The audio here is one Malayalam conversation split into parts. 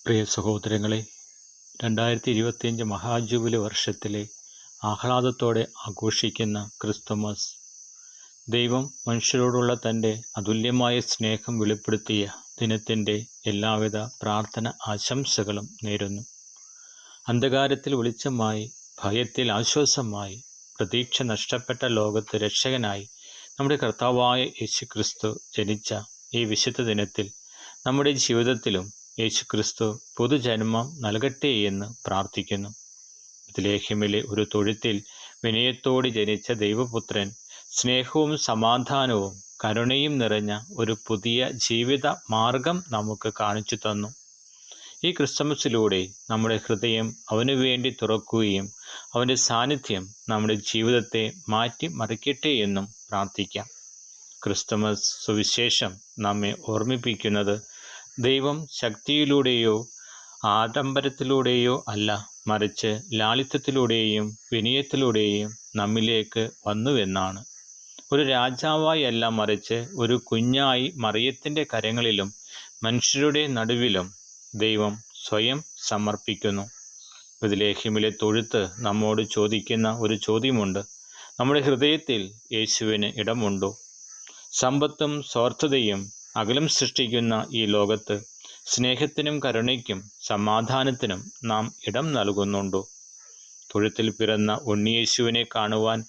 പ്രിയ സഹോദരങ്ങളെ, 2025 മഹാജൂബിലി വർഷത്തിലെ ആഹ്ലാദത്തോടെ ആഘോഷിക്കുന്ന ക്രിസ്തുമസ്, ദൈവം മനുഷ്യരോടുള്ള തൻ്റെ അതുല്യമായ സ്നേഹം വെളിപ്പെടുത്തിയ ദിനത്തിൻ്റെ എല്ലാവിധ പ്രാർത്ഥന ആശംസകളും നേരുന്നു. അന്ധകാരത്തിൽ വെളിച്ചമായി, ഭയത്തിൽ ആശ്വാസമായി, പ്രതീക്ഷ നഷ്ടപ്പെട്ട ലോകത്ത് രക്ഷകനായി നമ്മുടെ കർത്താവായ യേശുക്രിസ്തു ജനിച്ച ഈ വിശുദ്ധ ദിനത്തിൽ നമ്മുടെ ജീവിതത്തിലും യേശുക്രിസ്തു പുതുജന്മം നൽകട്ടെ എന്ന് പ്രാർത്ഥിക്കുന്നു. ബത്ലഹേമിലെ ഒരു തൊഴുത്തിൽ വിനയത്തോടെ ജനിച്ച ദൈവപുത്രൻ സ്നേഹവും സമാധാനവും കരുണയും നിറഞ്ഞ ഒരു പുതിയ ജീവിത മാർഗം നമുക്ക് കാണിച്ചു തന്നു. ഈ ക്രിസ്മസിലൂടെ നമ്മുടെ ഹൃദയം അവനു വേണ്ടി തുറക്കുകയും അവൻ്റെ സാന്നിധ്യം നമ്മുടെ ജീവിതത്തെ മാറ്റി മറിക്കട്ടെ എന്നും പ്രാർത്ഥിക്കാം. ക്രിസ്തുമസ് സുവിശേഷം നമ്മെ ഓർമ്മിപ്പിക്കുന്നത് ദൈവം ശക്തിയിലൂടെയോ ആഡംബരത്തിലൂടെയോ അല്ല, മറിച്ച് ലാളിത്യത്തിലൂടെയും വിനയത്തിലൂടെയും നമ്മിലേക്ക് വന്നുവെന്നാണ്. ഒരു രാജാവായി അല്ല, മറിച്ച് ഒരു കുഞ്ഞായി മറിയത്തിൻ്റെ കരങ്ങളിലും മനുഷ്യരുടെ നടുവിലും ദൈവം സ്വയം സമർപ്പിക്കുന്നു. ബത്ലഹേമിലെ തൊഴുത്ത് നമ്മോട് ചോദിക്കുന്ന ഒരു ചോദ്യമുണ്ട്: നമ്മുടെ ഹൃദയത്തിൽ യേശുവിന് ഇടമുണ്ടോ? സമ്പത്തും സ്വാർത്ഥതയും അകലം സൃഷ്ടിക്കുന്ന ഈ ലോകത്ത് സ്നേഹത്തിനും കരുണയ്ക്കും സമാധാനത്തിനും നാം ഇടം നൽകുന്നുണ്ടോ? തൊഴുത്തിൽ പിറന്ന ഉണ്ണിയേശുവിനെ കാണുവാൻ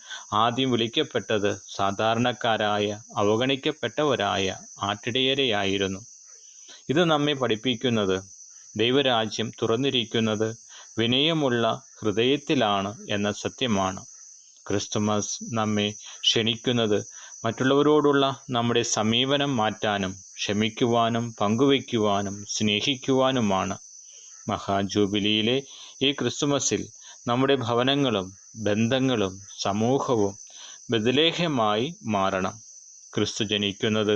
ആദ്യം വിളിക്കപ്പെട്ടത് സാധാരണക്കാരായ അവഗണിക്കപ്പെട്ടവരായ ആട്ടിടയരെയായിരുന്നു. ഇത് നമ്മെ പഠിപ്പിക്കുന്നത് ദൈവരാജ്യം തുറന്നിരിക്കുന്നത് വിനയമുള്ള ഹൃദയത്തിലാണ് എന്ന സത്യമാണ്. ക്രിസ്തുമസ് നമ്മെ ക്ഷണിക്കുന്നത് മറ്റുള്ളവരോടുള്ള നമ്മുടെ സമീപനം മാറ്റാനും ക്ഷമിക്കുവാനും പങ്കുവയ്ക്കുവാനും സ്നേഹിക്കുവാനുമാണ്. മഹാജൂബിലിയിലെ ഈ ക്രിസ്തുമസിൽ നമ്മുടെ ഭവനങ്ങളും ബന്ധങ്ങളും സമൂഹവും ബത്ലഹേമായി മാറണം. ക്രിസ്തു ജനിക്കുന്നത്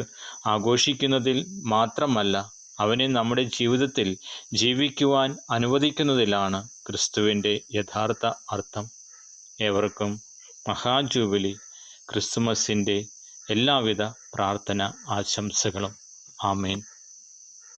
ആഘോഷിക്കുന്നതിൽ മാത്രമല്ല, അവനെ നമ്മുടെ ജീവിതത്തിൽ ജീവിക്കുവാൻ അനുവദിക്കുന്നതിലാണ് ക്രിസ്തുവിൻ്റെ യഥാർത്ഥ അർത്ഥം. ഏവർക്കും മഹാജൂബിലി ക്രിസ്തുമസിൻ്റെ എല്ലാവിധ പ്രാർത്ഥന ആശംസകളും. ആമേൻ.